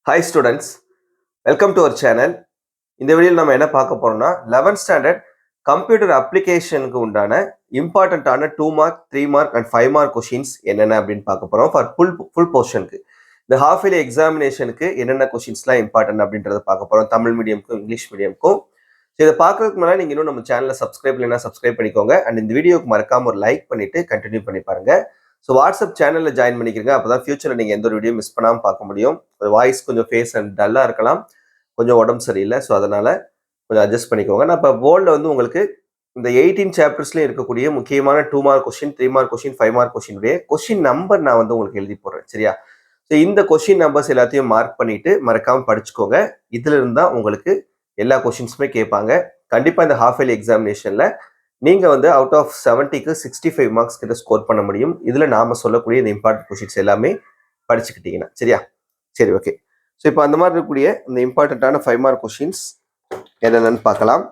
Hi students, welcome to our channel. இந்த வீடியோவில் நம்ம என்ன பார்க்க போறோம்னா 11th ஸ்டாண்டர்ட் கம்ப்யூட்டர் அப்ளிகேஷனுக்கு உண்டான இம்பார்ட்டண்ட்டான 2 mark 3 mark and 5 mark questions என்னென்ன அப்படின்னு பார்க்க போறோம் ஃபார் ஃபுல் போர்ஷனுக்கு. இந்த ஹாஃப் இயர்லி எக்ஸாமினேஷனுக்கு என்னென்ன கொஷின்ஸ்லாம் இம்பார்ட்டன்ட் அப்படின்றத பார்க்க போறோம், தமிழ் மீடியமுக்கும் இங்கிலீஷ் மீடியமுக்கும். ஸோ இதை பார்க்கறதுக்கு முன்னாடி நீங்கள் இன்னும் நம்ம சேனலை சப்ஸ்கிரைப் இல்லைன்னா சப்ஸ்கிரைப் பண்ணிக்கோங்க அண்ட் இந்த வீடியோக்கு மறக்காம ஒரு லைக் பண்ணிட்டு கண்டினியூ பண்ணி பாருங்க. ஸோ வாட்ஸ்அப் சேனலில் ஜாயின் பண்ணிக்கிறீங்க, அப்போ தான் ஃபியூச்சரில் நீங்கள் எந்த ஒரு வீடியோ மிஸ் பண்ணாமல் பார்க்க முடியும். வாய்ஸ் கொஞ்சம் ஃபேஸ் அண்ட் டல்லாக இருக்கலாம், கொஞ்சம் உடம்பு சரியில்லை, ஸோ அதனால் கொஞ்சம் அட்ஜஸ்ட் பண்ணிக்கோங்க. நான் இப்போ போர்டில் வந்து உங்களுக்கு இந்த 18 சாப்டர்ஸ்லேயும் இருக்கக்கூடிய முக்கியமான 2 mark question, 3 mark question, 5 mark கொஸ்டினுடைய கொஸ்டின் நம்பர் நான் வந்து உங்களுக்கு எழுதி போடுறேன், சரியா? ஸோ இந்த கொஸ்டின் நம்பர்ஸ் எல்லாத்தையும் மார்க் பண்ணிட்டு மறக்காமல் படிச்சுக்கோங்க. இதுல இருந்தால் உங்களுக்கு எல்லா கொஸ்டின்ஸுமே கேட்பாங்க. கண்டிப்பாக இந்த ஹாஃப் இயர்லி எக்ஸாமினேஷனில் நீங்கள் வந்து அவுட் ஆஃப் 70க்கு 65 மார்க்ஸ் கிட்ட ஸ்கோர் பண்ண முடியும். இதில் நாம் சொல்லக்கூடிய இந்த இம்பார்ட்டன்ட் கொஸ்டின்ஸ் எல்லாமே படிச்சுக்கிட்டீங்கன்னா, சரியா? சரி, ஓகே. ஸோ இப்போ அந்த மாதிரி இருக்கக்கூடிய இந்த இம்பார்ட்டண்ட்டான 5 மார்க் கொஸ்டின்ஸ் என்னென்னு பார்க்கலாம்.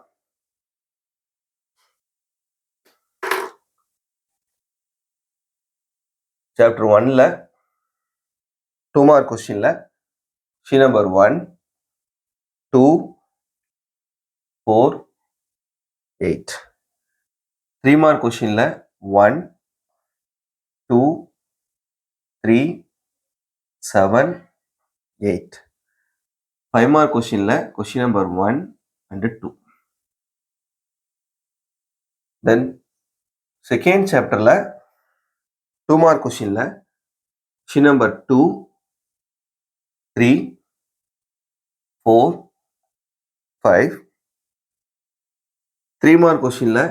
சாப்டர் 1ல் 2 மார்க் கொஸ்டின்ல கொஸ்டின் நம்பர் 1, 2, 4, 8. 3 மார்க் கொஸ்டின்ல 1, 2, 3, 7, 8. 5 மார்க் கொஸ்டின்ல question number 1 and 2. Then second சாப்டர்ல 2 மார்க் கொஸ்டின்ல கொஸ்டின் நம்பர் 2, 3, 4, 5. 3 மார்க் கொஸ்டின்ல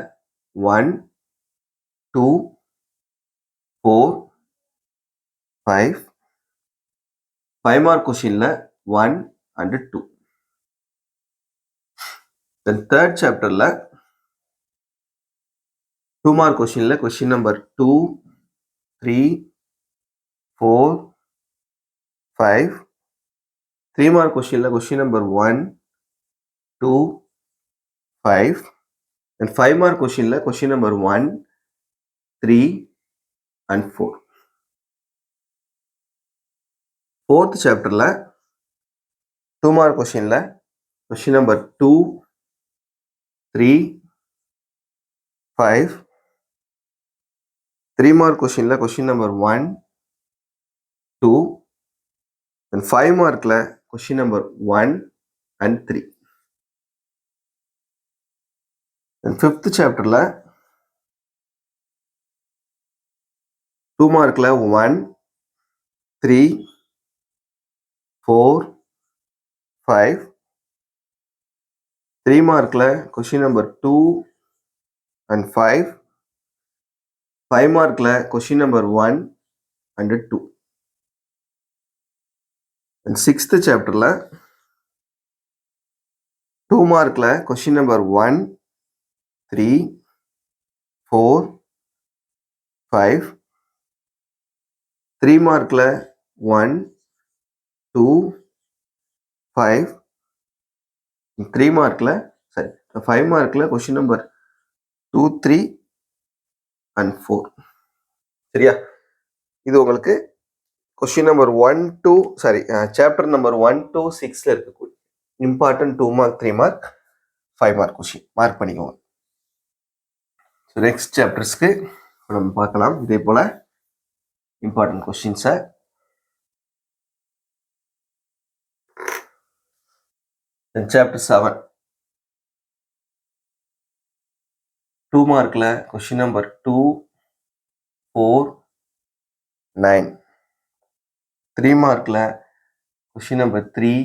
1, 2, 4, 5. 5 மார்க் கொஸ்டின்ல 1 and 2. தென் தேர்ட் சாப்டர்ல 2 மார்க் கொஸ்டின்ல கொஸ்டின் நம்பர் 2, 3, 4, 5. 3 மார்க் கொஸ்டின்ல கொஸ்டின் நம்பர் 1, 2, 5. அண்ட் 5 மார்க் கொஸ்டின்ல கொஸ்டின் நம்பர் 1, 3 and 4. ஃபோர்த் சாப்டர்ல 2 மார்க் கொஸ்டின்ல கொஸ்டின் நம்பர் 2, 3, 5. 3 மார்க் கொஸ்டின்ல கொஸ்டின் நம்பர் 1, 2. அண்ட் 5 மார்க்ல question number 1 and 3. And fifth சாப்டர்ல 2 மார்க்ல 1, 3, 4, 5. 3 மார்க்ல கொஸ்டின் நம்பர் 2 and 5. 5 மார்க்ல question number 1 and 2. And sixth சாப்டர்ல 2 மார்க்ல கொஸ்டின் நம்பர் 1, 3, 4, 5. 3 மார்க்ல 1, 2, 5. 3 மார்க்ல 5 மார்க்ல கொஸ்டின் நம்பர் 2, 3 and 4. சரியா? இது உங்களுக்கு question number 1 to chapter number 1 to 6ல இருக்கக்கூடிய important 2 mark 3 mark 5 mark question mark பண்ணிக்கோங்க. ஸோ நெக்ஸ்ட் சாப்டர்ஸ்க்கு நம்ம பார்க்கலாம் இதே போல இம்பார்ட்டன்ட் கொஸ்டின்ஸை. சாப்டர் 7 2 மார்க்ல கொஸ்டின் நம்பர் 2, 4, 9. 3 மார்க்ல கொஸ்டின் நம்பர் 3,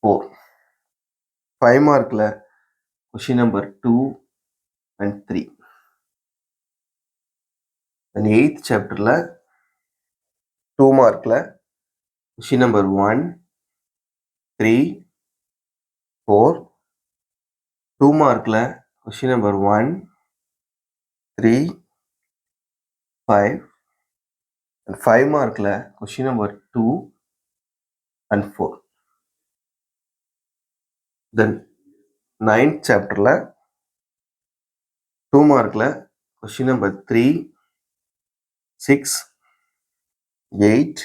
4. 5 மார்க்ல question number 2 and 3. and 8th சாப்டர்ல 2 மார்க்ல கொஸ்டின் நம்பர் 1, 3, 4. 2 மார்க்ல கொஸ்டின் நம்பர் 1, 3, 5. and 5 மார்க்ல question number 2 and 4. then 9th சாப்டர்ல 2 மார்க்ல கொஸ்டின் நம்பர் 3, 6, 8,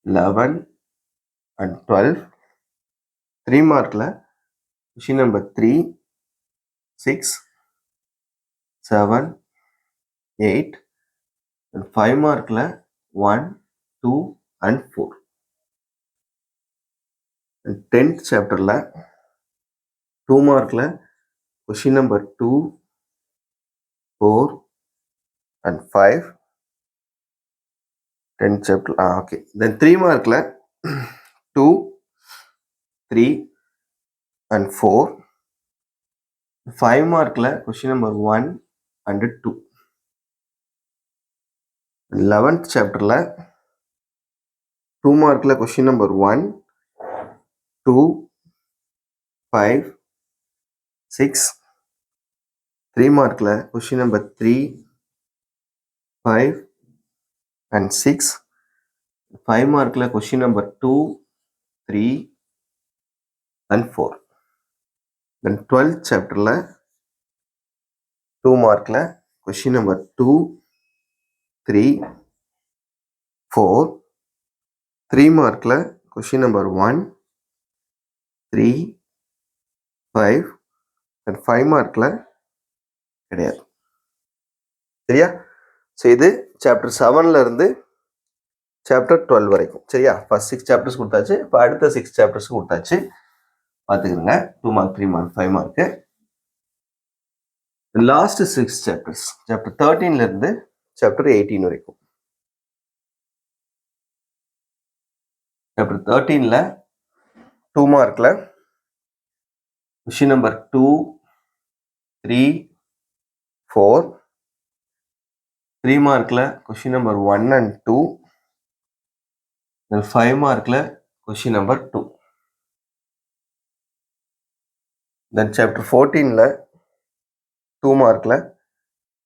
11, அண்ட் 12. 3 மார்க்கில் கொஷின் நம்பர் 3, 6, 7, 8. அண்ட் 5 மார்க்கில் 1, 2 அண்ட் 4. அண்ட் 10th சாப்டரில் 2 மார்க்கில் question number 2, 4 and 5. 10th chapter. Okay. Then 3 மார்க்கில் 2, 3 and 4. 5 மார்க்கில் கொஷின் நம்பர் 1 and 2. 11th சாப்டரில் 2 மார்க்கில் கொஷின் நம்பர் 1, 2, 5, 6. 3 மார்க்கில் கொஷின் நம்பர் 3, 5 and 6. 5 மார்க்கில் question number 2, 3 and 4. Then 12th சாப்டரில் 2 மார்க்கில் கொஷின் நம்பர் 2, 3, 4. 3 மார்க்கில் கொஷின் நம்பர் 1, 3, 5 and 5 மார்க்கில் கிடையாது. சரியா? ஸோ இது சாப்டர் 7ல இருந்து சாப்டர் 12 வரைக்கும். சரியா? ஃபர்ஸ்ட் 6 சாப்டர்ஸ் கொடுத்தாச்சு. இப்போ அடுத்த 6 சாப்டர்ஸ் கொடுத்தாச்சு. பார்த்துக்கிறங்க. 2 mark, 3 mark, 5 mark. Last 6 chapters chapter 13ல இருந்து சாப்டர் 18 வரைக்கும். சாப்டர் 13ல 2 மார்க்கில் கொஷின் நம்பர் 2, 3, 4. 3 மார்க்கில் கொஷின் நம்பர் 1 and 2. 5 மார்க்கில் கொஷின் நம்பர் 2. தென் சாப்டர் 14ல 2 மார்க்கில்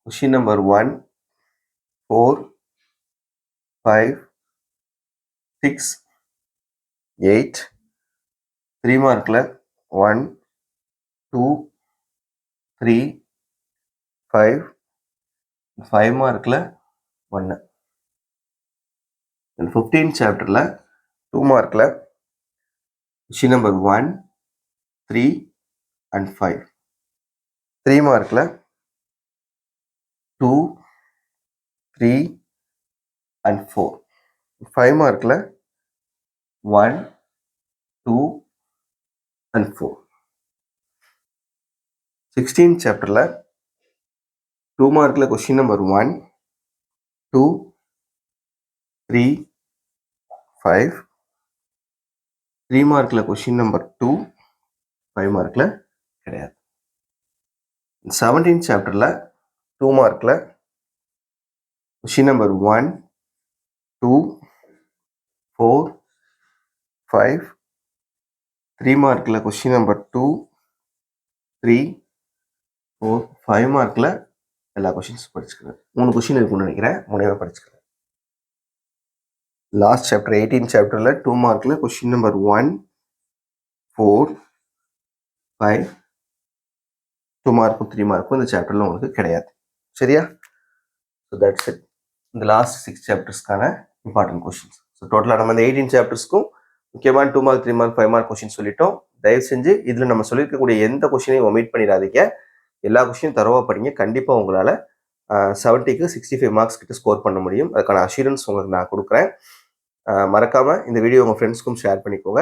கொஷின் நம்பர் 1, 4, 5, 6, 8. 3 மார்க்கில் 1, 2, 3, 5. 5 மார்க்கில் 1. 15th சாப்டரில் 2 மார்க்கில் கொஷின் நம்பர் 1, 3 and 5. 3 மார்க்கில் 2, 3 and 4. 5 மார்க்கில் 1, 2 and 4. 16th சாப்டரில் 2 மார்க்கில் கொஷின் நம்பர் 1, 2, 3, 5. 3 மார்க்கில் கொஷின் நம்பர் 2, 5 மார்க்கில் கிடையாது. 17th சாப்டரில் 2 மார்க்கில் கொஷின் நம்பர் 1, 2, 4, 5. 3 மார்க்கில் கொஷின் நம்பர் 2, 3, 4, 5 மார்க்கில் எல்லா கொஷின்ஸ் படிச்சுக்கிறேன். 3 கொஷின் இருக்குன்னு நினைக்கிறேன். 3 படிச்சுக்கிறேன். லாஸ்ட் சாப்டர் 18 சாப்டரில் 2 மார்க்கில் கொஷின் நம்பர் 1, 4, 5. 2 மார்க்கும் 3 மார்க்கும் இந்த சாப்டரில் உங்களுக்கு கிடையாது. சரியா? So that's it. இந்த லாஸ்ட் 6 சாப்டர்ஸ்க்கான இம்பார்ட்டன்ட் கொஷின்ஸ். ஸோ டோட்டலாக நம்ம இந்த 18 சாப்டர்ஸ்க்கும் முக்கியமான 2 மார்க், 3 மார்க், 5 மார்க் கொஷின் சொல்லிட்டோம். தயவு செஞ்சு இதில் நம்ம சொல்லியிருக்கக்கூடிய எந்த கொஷினையும் ஒமிட் பண்ணிடாதீங்க. எல்லா கொஷினும் தரவாக படிங்க. கண்டிப்பாக உங்களால் 70க்கு 65 மார்க்ஸ் கிட்ட ஸ்கோர் பண்ண முடியும். அதுக்கான அஷூரன்ஸ் உங்களுக்கு நான் கொடுக்குறேன். மறக்காமல் இந்த வீடியோ உங்கள் ஃப்ரெண்ட்ஸ்க்கும் ஷேர் பண்ணிக்கோங்க.